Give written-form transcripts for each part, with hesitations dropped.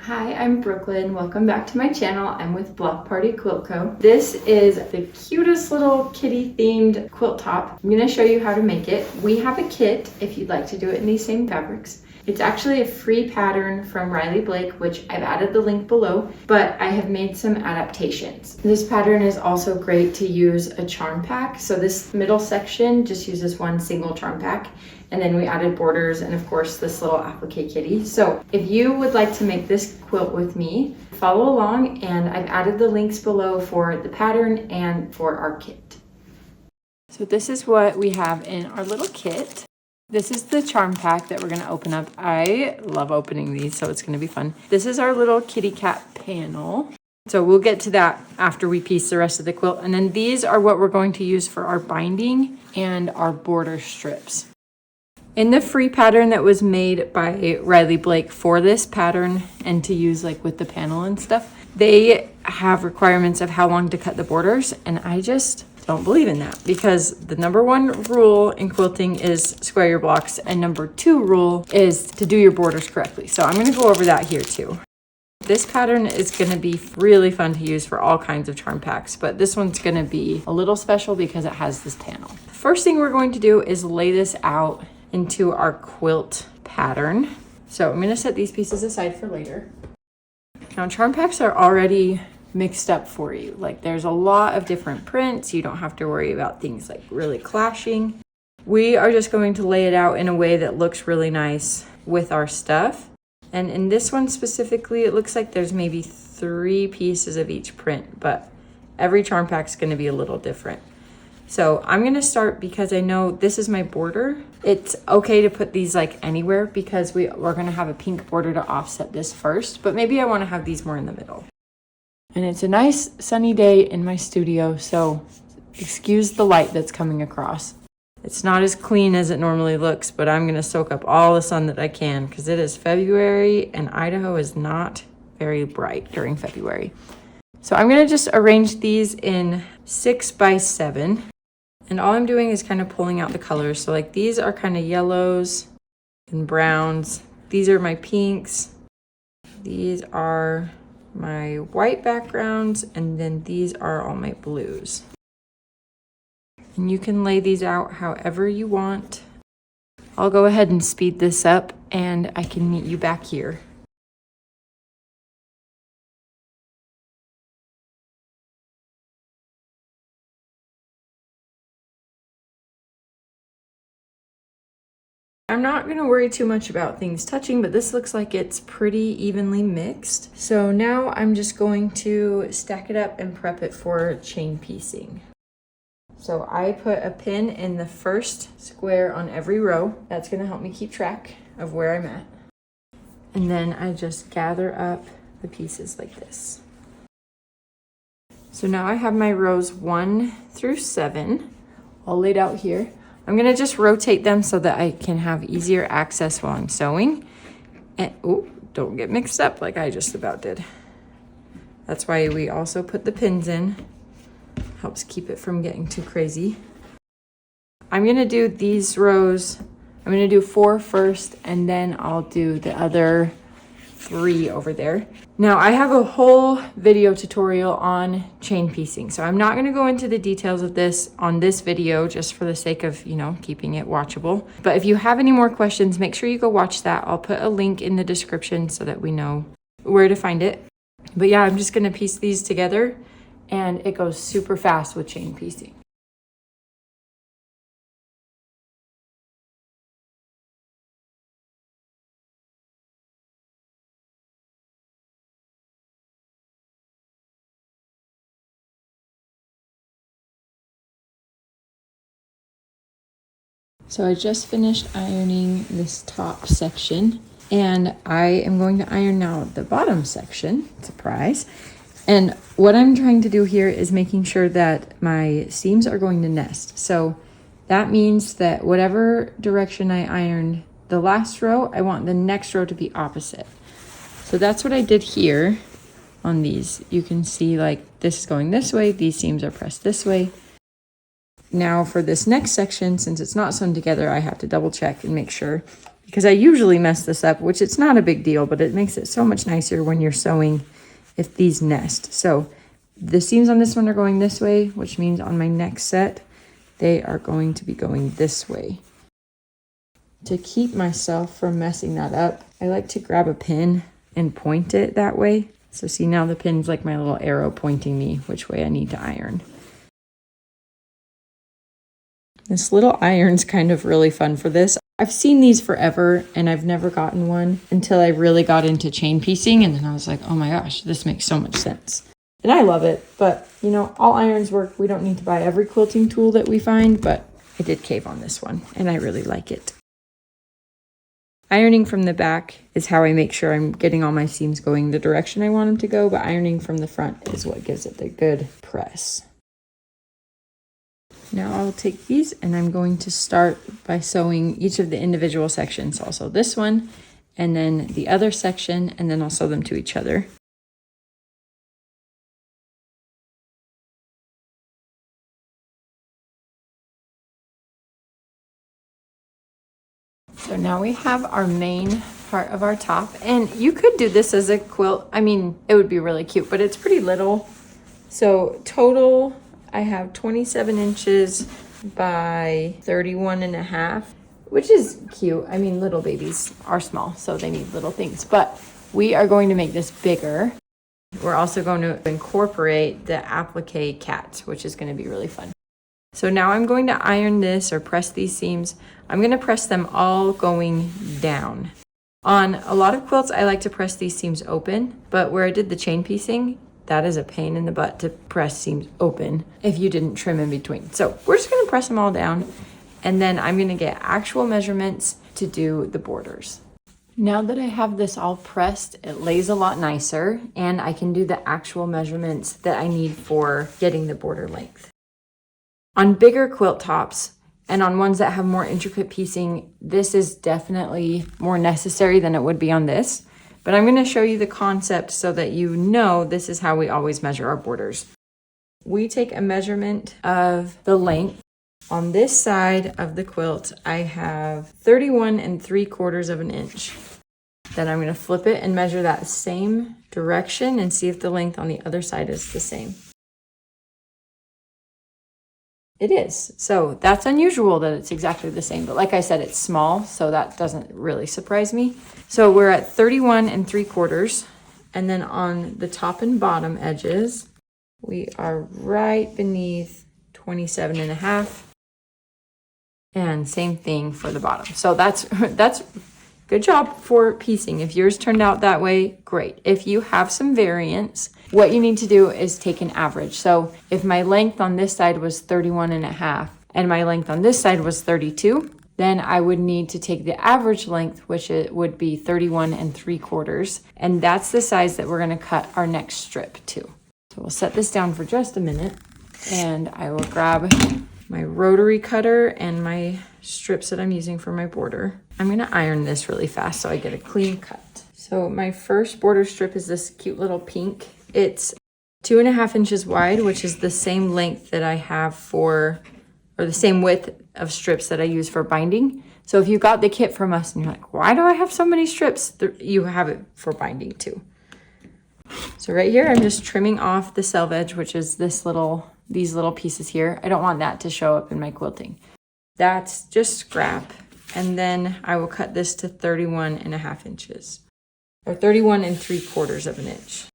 Hi, I'm Brooklyn. Welcome back to my channel. I'm with Block Party Quilt Co. This is the cutest little kitty themed quilt top. I'm going to show you how to make it. We have a kit if you'd like to do it in these same fabrics. It's actually a free pattern from Riley Blake, which I've added the link below, but I have made some adaptations. This pattern is also great to use a charm pack. So this middle section just uses one single charm pack. And then we added borders and of course this little applique kitty. So if you would like to make this quilt with me, follow along, and I've added the links below for the pattern and for our kit. So this is what we have in our little kit. This is the charm pack that we're gonna open up. I love opening these, so it's gonna be fun. This is our little kitty cat panel. So we'll get to that after we piece the rest of the quilt. And then these are what we're going to use for our binding and our border strips. In the free pattern that was made by Riley Blake for this pattern and to use like with the panel and stuff, they have requirements of how long to cut the borders, and I just don't believe in that, because the #1 rule in quilting is square your blocks, and #2 rule is to do your borders correctly. So I'm going to go over that here too. This pattern is going to be really fun to use for all kinds of charm packs, but this one's going to be a little special because it has this panel. The first thing we're going to do is lay this out into our quilt pattern. So I'm going to set these pieces aside for later. Now charm packs are already mixed up for you. Like there's a lot of different prints. You don't have to worry about things like really clashing. We are just going to lay it out in a way that looks really nice with our stuff. And in this one specifically, it looks like there's maybe 3 pieces of each print, but every charm pack is going to be a little different. So I'm going to start, because I know this is my border. It's okay to put these like anywhere because we're going to have a pink border to offset this first, but maybe I want to have these more in the middle. And it's a nice sunny day in my studio, so excuse the light that's coming across. It's not as clean as it normally looks, but I'm going to soak up all the sun that I can because it is February and Idaho is not very bright during February. So I'm going to just arrange these in 6x7. And all I'm doing is kind of pulling out the colors. So like these are kind of yellows and browns. These are my pinks. These are my white backgrounds. And then these are all my blues. And you can lay these out however you want. I'll go ahead and speed this up and I can meet you back here. I'm not going to worry too much about things touching, but this looks like it's pretty evenly mixed. So now I'm just going to stack it up and prep it for chain piecing. So I put a pin in the first square on every row. That's going to help me keep track of where I'm at. And then I just gather up the pieces like this. So now I have my rows 1 through 7 all laid out here. I'm going to just rotate them so that I can have easier access while I'm sewing. And oh, don't get mixed up like I just about did. That's why we also put the pins in. Helps keep it from getting too crazy. I'm going to do these rows. I'm going to do 4 first, and then I'll do the other 3 over there. Now I have a whole video tutorial on chain piecing, so I'm not going to go into the details of this on this video just for the sake of, you know, keeping it watchable. But if you have any more questions, make sure you go watch that. I'll put a link in the description so that we know where to find it. But yeah, I'm just going to piece these together, and it goes super fast with chain piecing. So I just finished ironing this top section, and I am going to iron now the bottom section, surprise. And what I'm trying to do here is making sure that my seams are going to nest. So that means that whatever direction I ironed the last row, I want the next row to be opposite. So that's what I did here on these. You can see like this is going this way, these seams are pressed this way. Now for this next section, since it's not sewn together, I have to double check and make sure because I usually mess this up, which it's not a big deal, but it makes it so much nicer when you're sewing if these nest. So the seams on this one are going this way, which means on my next set, they are going to be going this way. To keep myself from messing that up, I like to grab a pin and point it that way. So see, now the pin's like my little arrow pointing me which way I need to iron. This little iron's kind of really fun for this. I've seen these forever and I've never gotten one until I really got into chain piecing, and then I was like, oh my gosh, this makes so much sense. And I love it, but you know, all irons work. We don't need to buy every quilting tool that we find, but I did cave on this one and I really like it. Ironing from the back is how I make sure I'm getting all my seams going the direction I want them to go, but ironing from the front is what gives it the good press. Now I'll take these and I'm going to start by sewing each of the individual sections. I'll sew this one and then the other section, and then I'll sew them to each other. So now we have our main part of our top, and you could do this as a quilt. I mean, it would be really cute, but it's pretty little. So total, I have 27 inches by 31.5, which is cute. I mean, little babies are small, so they need little things, but we are going to make this bigger. We're also going to incorporate the applique cat, which is going to be really fun. So now I'm going to iron this or press these seams. I'm going to press them all going down. On a lot of quilts, I like to press these seams open, but where I did the chain piecing, that is a pain in the butt to press seams open if you didn't trim in between. So we're just going to press them all down, and then I'm going to get actual measurements to do the borders. Now that I have this all pressed, it lays a lot nicer, and I can do the actual measurements that I need for getting the border length. On bigger quilt tops and on ones that have more intricate piecing, this is definitely more necessary than it would be on this. But I'm going to show you the concept so that you know this is how we always measure our borders. We take a measurement of the length. On this side of the quilt, I have 31 3/4 of an inch. Then I'm going to flip it and measure that same direction and see if the length on the other side is the same. It is. So that's unusual that it's exactly the same. But like I said, it's small, so that doesn't really surprise me. So we're at 31 3/4. And then on the top and bottom edges, we are right beneath 27.5. And same thing for the bottom. So that's good job for piecing. If yours turned out that way, great. If you have some variance, what you need to do is take an average. So if my length on this side was 31.5 and my length on this side was 32, then I would need to take the average length, which it would be 31 3/4. And that's the size that we're going to cut our next strip to. So we'll set this down for just a minute, and I will grab my rotary cutter and my strips that I'm using for my border. I'm going to iron this really fast so I get a clean cut. So my first border strip is this cute little pink. It's 2.5 inches wide, which is the same length that I have for, or the same width of strips that I use for binding. So if you got the kit from us and you're like, why do I have so many strips? You have it for binding too. So right here, I'm just trimming off the selvage, which is these little pieces here. I don't want that to show up in my quilting. That's just scrap. And then I will cut this to 31.5 inches, or 31 3/4 of an inch.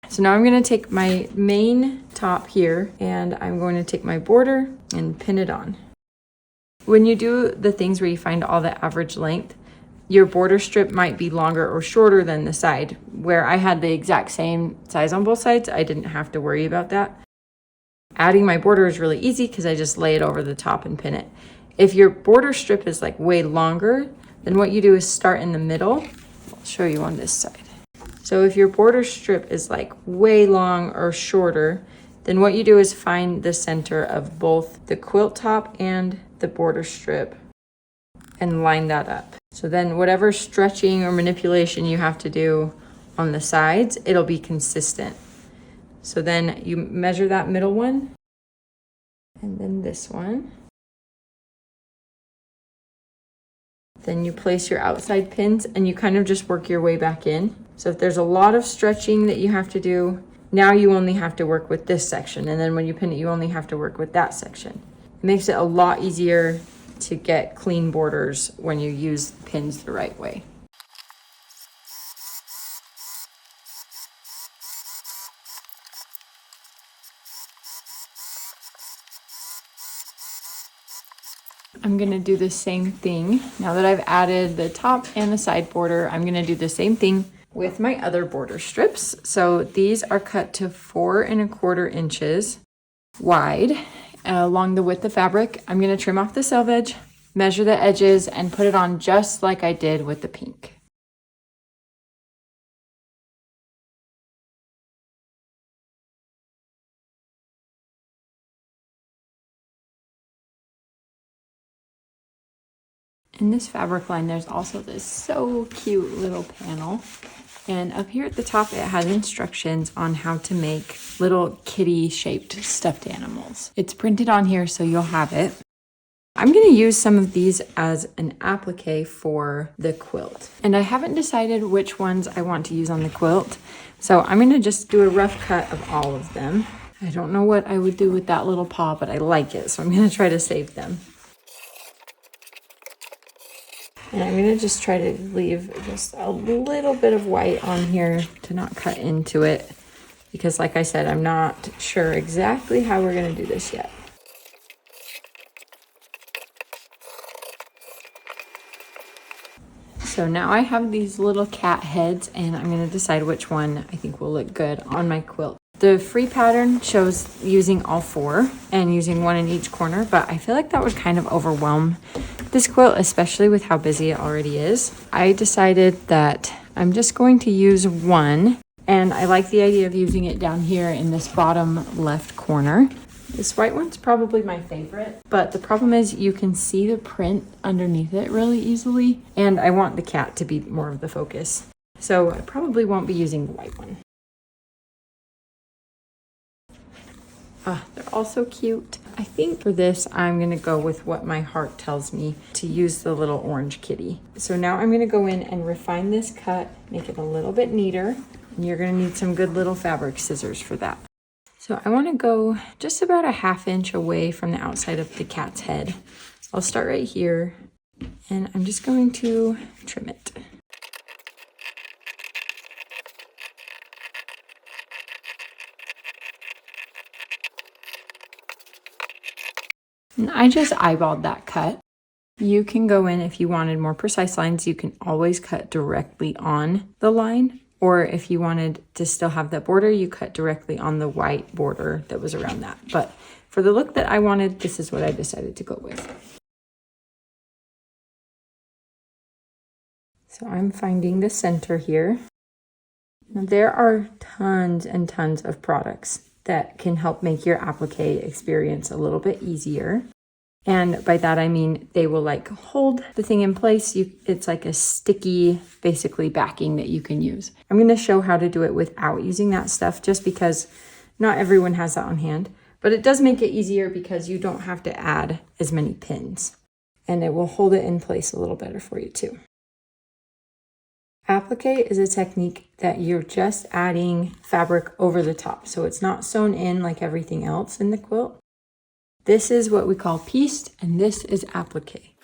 So now I'm going to take my main top here and I'm going to take my border and pin it on. When you do the things where you find all the average length, your border strip might be longer or shorter than the side. Where I had the exact same size on both sides, I didn't have to worry about that. Adding my border is really easy because I just lay it over the top and pin it. If your border strip is like way longer, then what you do is start in the middle. I'll show you on this side. So if your border strip is like way long or shorter, then what you do is find the center of both the quilt top and the border strip and line that up. So then whatever stretching or manipulation you have to do on the sides, it'll be consistent. So then you measure that middle one and then this one. Then you place your outside pins and you kind of just work your way back in. So if there's a lot of stretching that you have to do, now you only have to work with this section. And then when you pin it, you only have to work with that section. It makes it a lot easier to get clean borders when you use pins the right way. I'm gonna do the same thing. Now that I've added the top and the side border, I'm gonna do the same thing with my other border strips. So these are cut to 4 1/4 inches wide along the width of fabric. I'm gonna trim off the selvage, measure the edges, and put it on just like I did with the pink. In this fabric line, there's also this so cute little panel. And up here at the top, it has instructions on how to make little kitty-shaped stuffed animals. It's printed on here, so you'll have it. I'm gonna use some of these as an applique for the quilt. And I haven't decided which ones I want to use on the quilt. So I'm gonna just do a rough cut of all of them. I don't know what I would do with that little paw, but I like it, so I'm gonna try to save them. And I'm gonna just try to leave just a little bit of white on here to not cut into it, because like I said, I'm not sure exactly how we're gonna do this yet. So now I have these little cat heads, and I'm gonna decide which one I think will look good on my quilt. The free pattern shows using all 4 and using 1 in each corner, but I feel like that would kind of overwhelm this quilt, especially with how busy it already is. I decided that I'm just going to use 1, and I like the idea of using it down here in this bottom left corner. This white one's probably my favorite, but the problem is you can see the print underneath it really easily, and I want the cat to be more of the focus. So I probably won't be using the white one. They're all so cute. I think for this, I'm gonna go with what my heart tells me to use, the little orange kitty. So now I'm gonna go in and refine this cut, make it a little bit neater. And you're gonna need some good little fabric scissors for that. So I wanna go just about a 1/2 inch away from the outside of the cat's head. I'll start right here, and I'm just going to trim it. And I just eyeballed that cut. You can go in if you wanted more precise lines, you can always cut directly on the line. Or if you wanted to still have that border, you cut directly on the white border that was around that. But for the look that I wanted, this is what I decided to go with. So I'm finding the center here. Now there are tons and tons of products that can help make your applique experience a little bit easier. And by that, I mean, they will like hold the thing in place. It's like a sticky, basically backing that you can use. I'm going to show how to do it without using that stuff, just because not everyone has that on hand, but it does make it easier because you don't have to add as many pins, and it will hold it in place a little better for you too. Applique is a technique that you're just adding fabric over the top, so it's not sewn in like everything else in the quilt. This is what we call pieced, and this is applique.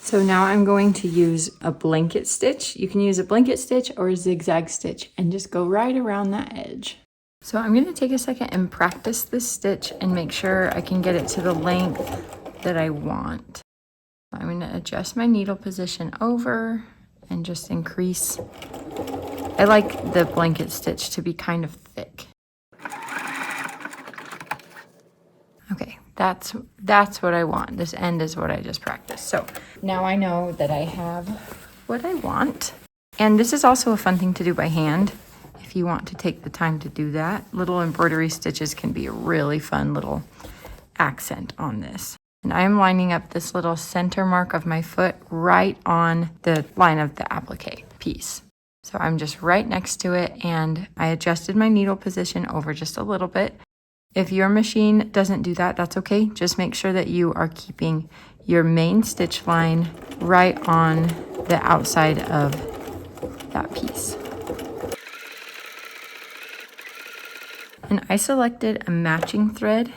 So now I'm going to use a blanket stitch. You can use a blanket stitch or a zigzag stitch and just go right around that edge. So I'm going to take a second and practice this stitch and make sure I can get it to the length that I want. I'm going to adjust my needle position over and just increase. I like the blanket stitch to be kind of thick. Okay, that's what I want. This end is what I just practiced. So now I know that I have what I want. And this is also a fun thing to do by hand. If you want to take the time to do that, little embroidery stitches can be a really fun little accent on this. And I'm lining up this little center mark of my foot right on the line of the applique piece. So I'm just right next to it, and I adjusted my needle position over just a little bit. If your machine doesn't do that, that's okay. Just make sure that you are keeping your main stitch line right on the outside of that piece. And I selected a matching thread.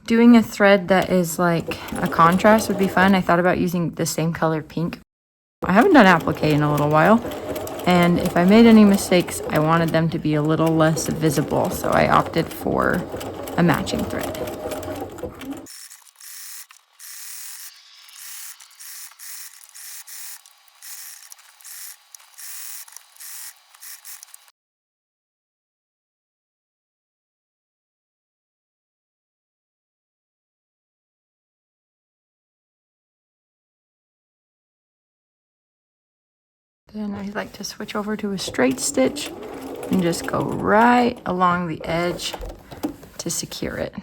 Doing a thread that is like a contrast would be fun. I thought about using the same color pink. I haven't done applique in a little while, and if I made any mistakes, I wanted them to be a little less visible, so I opted for a matching thread. Then I like to switch over to a straight stitch and just go right along the edge to secure it.